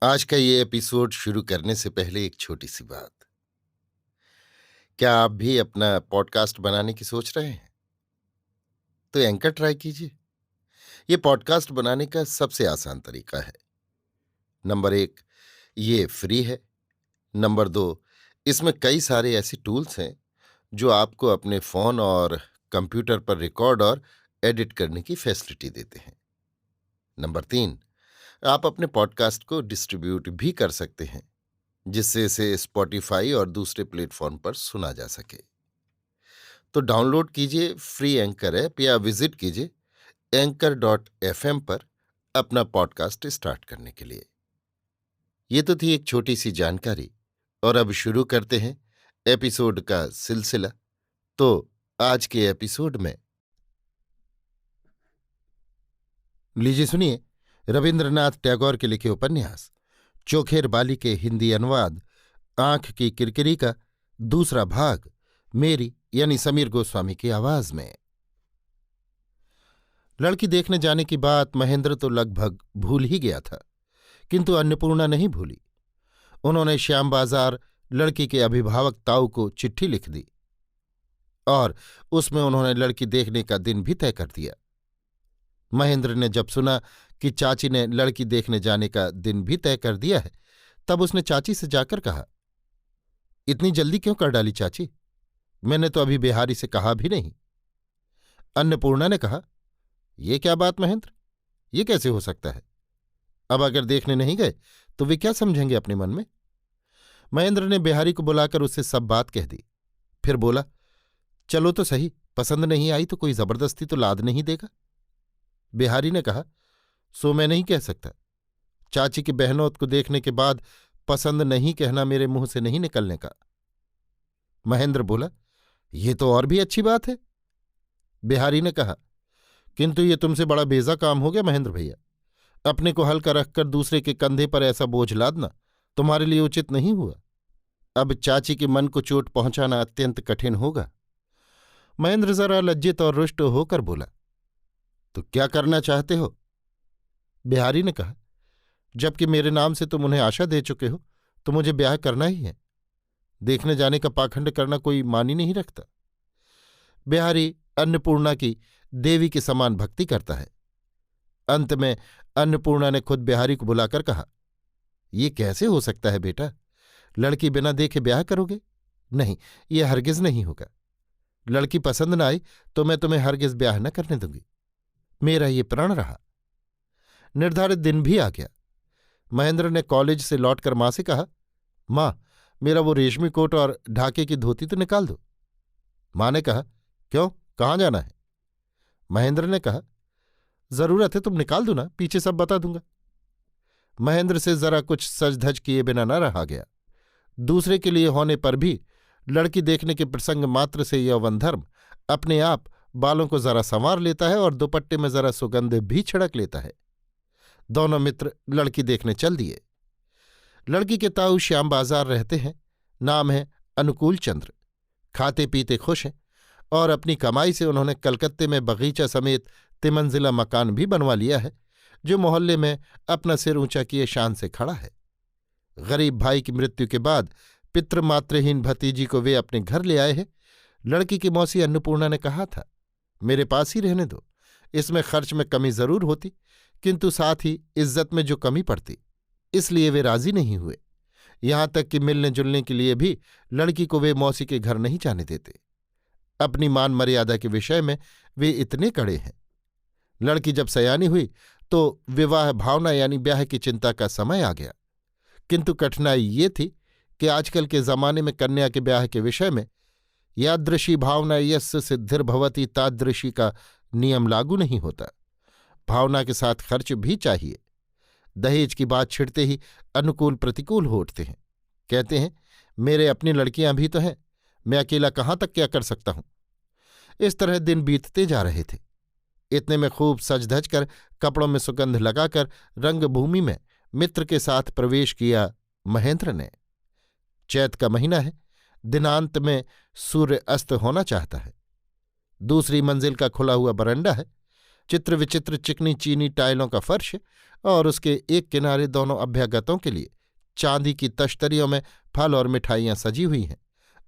आज का ये एपिसोड शुरू करने से पहले एक छोटी सी बात। क्या आप भी अपना पॉडकास्ट बनाने की सोच रहे हैं? तो एंकर ट्राई कीजिए। ये पॉडकास्ट बनाने का सबसे आसान तरीका है। नंबर 1, ये फ्री है। नंबर 2, इसमें कई सारे ऐसे टूल्स हैं जो आपको अपने फोन और कंप्यूटर पर रिकॉर्ड और एडिट करने की फैसिलिटी देते हैं। नंबर 3, आप अपने पॉडकास्ट को डिस्ट्रीब्यूट भी कर सकते हैं, जिससे इसे स्पॉटिफाई और दूसरे प्लेटफॉर्म पर सुना जा सके। तो डाउनलोड कीजिए फ्री एंकर ऐप या विजिट कीजिए anchor.fm पर अपना पॉडकास्ट स्टार्ट करने के लिए। ये तो थी एक छोटी सी जानकारी, और अब शुरू करते हैं एपिसोड का सिलसिला। तो आज के एपिसोड में लीजिए सुनिए रविंद्रनाथ टैगोर के लिखे उपन्यास चोखेर बाली के हिंदी अनुवाद आंख की किरकिरी का दूसरा भाग, मेरी यानी समीर गोस्वामी की आवाज में। लड़की देखने जाने की बात महेंद्र तो लगभग भूल ही गया था, किंतु अन्नपूर्णा नहीं भूली। उन्होंने श्याम बाजार लड़की के अभिभावक ताऊ को चिट्ठी लिख दी और उसमें उन्होंने लड़की देखने का दिन भी तय कर दिया। महेंद्र ने जब सुना कि चाची ने लड़की देखने जाने का दिन भी तय कर दिया है, तब उसने चाची से जाकर कहा, इतनी जल्दी क्यों कर डाली चाची? मैंने तो अभी बिहारी से कहा भी नहीं। अन्नपूर्णा ने कहा, ये क्या बात महेंद्र, ये कैसे हो सकता है? अब अगर देखने नहीं गए तो वे क्या समझेंगे अपने मन में? महेंद्र ने बिहारी को बुलाकर उससे सब बात कह दी। फिर बोला, चलो तो सही, पसंद नहीं आई तो कोई जबरदस्ती तो लाद नहीं देगा। बिहारी ने कहा, सो मैं नहीं कह सकता। चाची की बहनोत को देखने के बाद पसंद नहीं कहना मेरे मुंह से नहीं निकलने का। महेंद्र बोला, ये तो और भी अच्छी बात है। बिहारी ने कहा, किंतु ये तुमसे बड़ा बेजा काम हो गया महेंद्र भैया। अपने को हल्का रखकर दूसरे के कंधे पर ऐसा बोझ लादना तुम्हारे लिए उचित नहीं हुआ। अब चाची के मन को चोट पहुंचाना अत्यंत कठिन होगा। महेंद्र जरा लज्जित और रुष्ट होकर बोला, तो क्या करना चाहते हो? बिहारी ने कहा, जबकि मेरे नाम से तुम उन्हें आशा दे चुके हो तो मुझे ब्याह करना ही है। देखने जाने का पाखंड करना कोई मानी नहीं रखता। बिहारी अन्नपूर्णा की देवी के समान भक्ति करता है। अंत में अन्नपूर्णा ने खुद बिहारी को बुलाकर कहा, ये कैसे हो सकता है बेटा? लड़की बिना देखे ब्याह करोगे? नहीं, ये हरगिज नहीं होगा। लड़की पसंद न आई तो मैं तुम्हें हरगिज ब्याह न करने दूंगी। मेरा ये प्रण रहा। निर्धारित दिन भी आ गया। महेंद्र ने कॉलेज से लौटकर मां से कहा, मां, मेरा वो रेशमी कोट और ढाके की धोती तो निकाल दो। मां ने कहा, क्यों, कहाँ जाना है? महेंद्र ने कहा, जरूरत है, तुम निकाल दो ना, पीछे सब बता दूंगा। महेंद्र से जरा कुछ सज धज किए बिना न रहा गया। दूसरे के लिए होने पर भी लड़की देखने के प्रसंग मात्र से यौवनधर्म अपने आप बालों को जरा संवार लेता है और दुपट्टे में जरा सुगंध भी छिड़क लेता है। दोनों मित्र लड़की देखने चल दिए। लड़की के ताऊ श्याम बाजार रहते हैं। नाम है अनुकूल चंद्र। खाते पीते खुश हैं और अपनी कमाई से उन्होंने कलकत्ते में बगीचा समेत तिमंजिला मकान भी बनवा लिया है, जो मोहल्ले में अपना सिर ऊंचा किए शान से खड़ा है। गरीब भाई की मृत्यु के बाद पितृमात्रहीन भतीजी को वे अपने घर ले आए हैं। लड़की की मौसी अन्नपूर्णा ने कहा था, मेरे पास ही रहने दो, इसमें खर्च में कमी जरूर होती, किंतु साथ ही इज्जत में जो कमी पड़ती, इसलिए वे राजी नहीं हुए। यहां तक कि मिलने जुलने के लिए भी लड़की को वे मौसी के घर नहीं जाने देते। अपनी मान मर्यादा के विषय में वे इतने कड़े हैं। लड़की जब सयानी हुई तो विवाह भावना यानी ब्याह की चिंता का समय आ गया, किंतु कठिनाई ये थी कि आजकल के जमाने में कन्या के ब्याह के विषय में यादृशी भावना यस्य सिद्धिर्भवति तादृशी का नियम लागू नहीं होता। भावना के साथ खर्च भी चाहिए। दहेज की बात छिड़ते ही अनुकूल प्रतिकूल हो उठते हैं। कहते हैं, मेरे अपनी लड़कियां भी तो हैं, मैं अकेला कहाँ तक क्या कर सकता हूं। इस तरह दिन बीतते जा रहे थे। इतने में खूब सज धज कर, कपड़ों में सुगंध लगाकर रंगभूमि में मित्र के साथ प्रवेश किया महेंद्र ने। चैत का महीना है। दिनांत में सूर्य अस्त होना चाहता है। दूसरी मंजिल का खुला हुआ बरंडा है। चित्र विचित्र चिकनी चीनी टाइलों का फर्श और उसके एक किनारे दोनों अभ्यागतों के लिए चांदी की तश्तरियों में फल और मिठाइयां सजी हुई हैं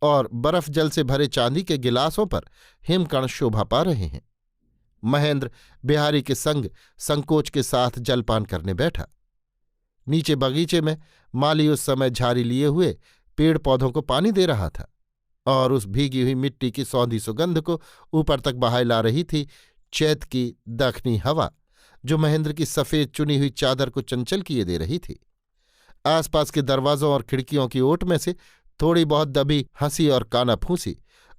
और बर्फ जल से भरे चांदी के गिलासों पर हिमकण शोभा पा रहे हैं। महेंद्र बिहारी के संग संकोच के साथ जलपान करने बैठा। नीचे बगीचे में माली उस समय झाड़ी लिए हुए पेड़ पौधों को पानी दे रहा था और उस भीगी हुई मिट्टी की सौंधी सुगंध को ऊपर तक बहाए ला रही थी चैत की दखनी हवा, जो महेंद्र की सफेद चुनी हुई चादर को चंचल किए दे रही थी। आसपास के दरवाजों और खिड़कियों की ओट में से थोड़ी बहुत दबी हंसी और काना फूंसी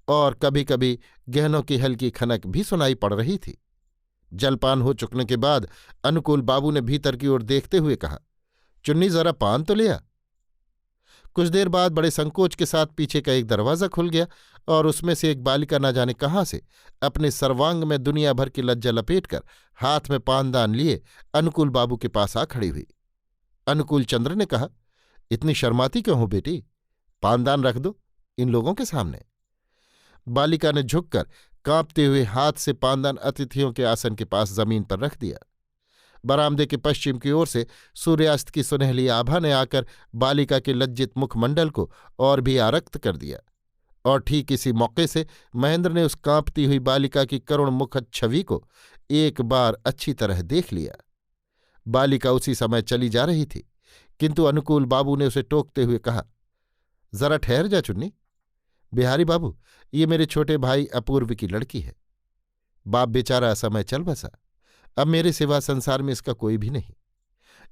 और कभी कभी गहनों की हल्की खनक भी सुनाई पड़ रही थी। जलपान हो चुकने के बाद अनुकूल बाबू ने भीतर की ओर देखते हुए कहा, चुन्नी जरा पान तो लिया। कुछ देर बाद बड़े संकोच के साथ पीछे का एक दरवाज़ा खुल गया और उसमें से एक बालिका न जाने कहाँ से अपने सर्वांग में दुनिया भर की लज्जा लपेटकर हाथ में पानदान लिए अनुकूल बाबू के पास आ खड़ी हुई। अनुकूल चंद्र ने कहा, इतनी शर्माती क्यों हो बेटी, पानदान रख दो इन लोगों के सामने। बालिका ने झुककर कांपते हुए हाथ से पानदान अतिथियों के आसन के पास जमीन पर रख दिया। बरामदे के पश्चिम की ओर से सूर्यास्त की सुनहली आभा ने आकर बालिका के लज्जित मुखमंडल को और भी आरक्त कर दिया और ठीक इसी मौके से महेंद्र ने उस कांपती हुई बालिका की करुण मुखद छवि को एक बार अच्छी तरह देख लिया। बालिका उसी समय चली जा रही थी, किंतु अनुकूल बाबू ने उसे टोकते हुए कहा, जरा ठहर जा चुन्नी। बिहारी बाबू, ये मेरे छोटे भाई अपूर्व की लड़की है। बाप बेचारा असमय चल बसा, अब मेरे सिवा संसार में इसका कोई भी नहीं।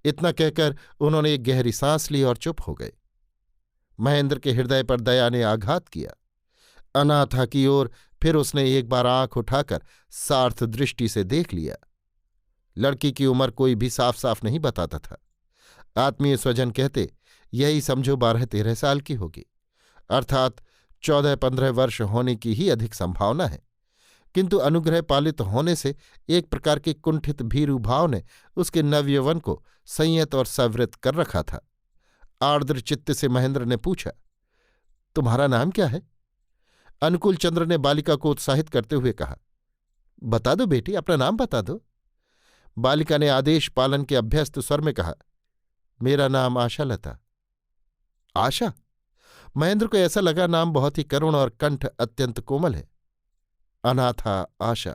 इतना कहकर उन्होंने एक गहरी सांस ली और चुप हो गए। महेंद्र के हृदय पर दया ने आघात किया। अनाथा की ओर फिर उसने एक बार आंख उठाकर सार्थ दृष्टि से देख लिया। लड़की की उम्र कोई भी साफ साफ नहीं बताता था। आत्मीय स्वजन कहते, यही समझो 12-13 साल की होगी, अर्थात 14-15 वर्ष होने की ही अधिक संभावना है। किंतु अनुग्रह पालित होने से एक प्रकार के कुंठित भीरू भाव ने उसके नवयौवन को संयत और सवृत कर रखा था। आर्द्र चित्त से महेंद्र ने पूछा, तुम्हारा नाम क्या है? अनुकूल चंद्र ने बालिका को उत्साहित करते हुए कहा, बता दो बेटी, अपना नाम बता दो। बालिका ने आदेश पालन के अभ्यस्त स्वर में कहा, मेरा नाम आशालता। आशा? महेंद्र को ऐसा लगा नाम बहुत ही करुण और कंठ अत्यंत कोमल है। अनाथा आशा।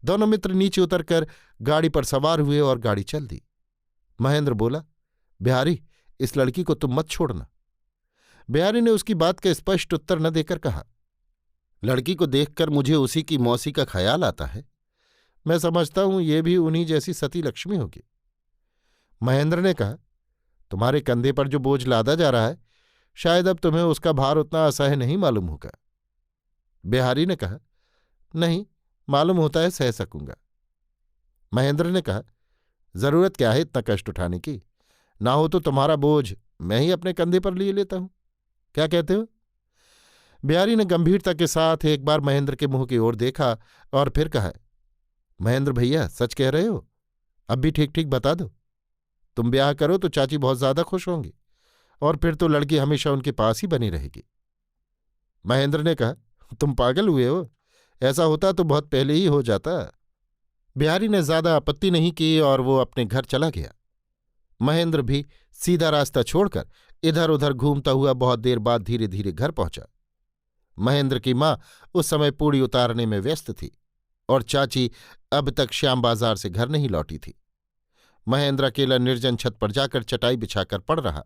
दोनों मित्र नीचे उतरकर गाड़ी पर सवार हुए और गाड़ी चल दी। महेंद्र बोला, बिहारी, इस लड़की को तुम मत छोड़ना। बिहारी ने उसकी बात का स्पष्ट उत्तर न देकर कहा, लड़की को देखकर मुझे उसी की मौसी का ख्याल आता है। मैं समझता हूं ये भी उन्हीं जैसी सती लक्ष्मी होगी। महेंद्र ने कहा, तुम्हारे कंधे पर जो बोझ लादा जा रहा है, शायद अब तुम्हें उसका भार उतना असह्य नहीं मालूम होगा। बिहारी ने कहा, नहीं, मालूम होता है सह सकूंगा। महेंद्र ने कहा, जरूरत क्या है इतना कष्ट उठाने की? ना हो तो तुम्हारा बोझ मैं ही अपने कंधे पर लिए लेता हूं, क्या कहते हो? बिहारी ने गंभीरता के साथ एक बार महेंद्र के मुंह की ओर देखा और फिर कहा, महेंद्र भैया, सच कह रहे हो? अब भी ठीक ठीक बता दो। तुम ब्याह करो तो चाची बहुत ज्यादा खुश होंगी और फिर तो लड़की हमेशा उनके पास ही बनी रहेगी। महेंद्र ने कहा, तुम पागल हुए हो? ऐसा होता तो बहुत पहले ही हो जाता। बिहारी ने ज्यादा आपत्ति नहीं की और वो अपने घर चला गया। महेंद्र भी सीधा रास्ता छोड़कर इधर उधर घूमता हुआ बहुत देर बाद धीरे धीरे घर पहुंचा। महेंद्र की मां उस समय पूड़ी उतारने में व्यस्त थी और चाची अब तक श्याम बाजार से घर नहीं लौटी थी। महेंद्र अकेला निर्जन छत पर जाकर चटाई बिछाकर पड़ रहा।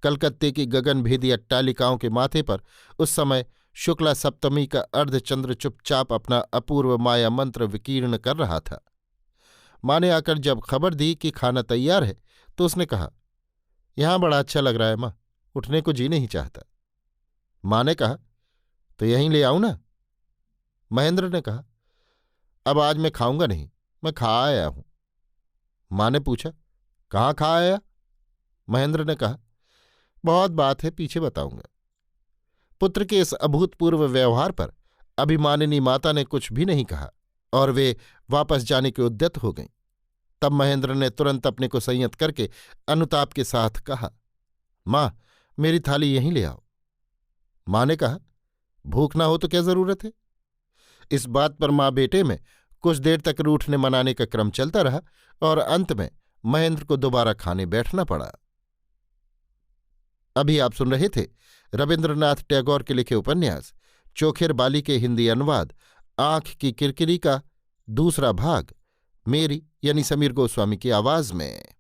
कलकत्ते की गगनभेदी अट्टालिकाओं के माथे पर उस समय शुक्ला सप्तमी का अर्धचंद्र चुपचाप अपना अपूर्व माया मंत्र विकीर्ण कर रहा था। माँ ने आकर जब खबर दी कि खाना तैयार है तो उसने कहा, यहां बड़ा अच्छा लग रहा है माँ, उठने को जी नहीं चाहता। माँ ने कहा, तो यहीं ले आऊं ना? महेंद्र ने कहा, अब आज मैं खाऊंगा नहीं, मैं खा आया हूं। माँ ने पूछा, कहाँ खा आया? महेंद्र ने कहा, बहुत बात है, पीछे बताऊंगा। पुत्र के इस अभूतपूर्व व्यवहार पर अभिमानिनी माता ने कुछ भी नहीं कहा और वे वापस जाने के उद्यत हो गईं। तब महेंद्र ने तुरंत अपने को संयत करके अनुताप के साथ कहा, माँ, मेरी थाली यहीं ले आओ। माँ ने कहा, भूख ना हो तो क्या जरूरत है? इस बात पर माँ बेटे में कुछ देर तक रूठने मनाने का क्रम चलता रहा और अंत में महेंद्र को दोबारा खाने बैठना पड़ा। अभी आप सुन रहे थे रविन्द्रनाथ टैगोर के लिखे उपन्यास चोखेर बाली के हिंदी अनुवाद आँख की किरकिरी का दूसरा भाग, मेरी यानी समीर गोस्वामी की आवाज में।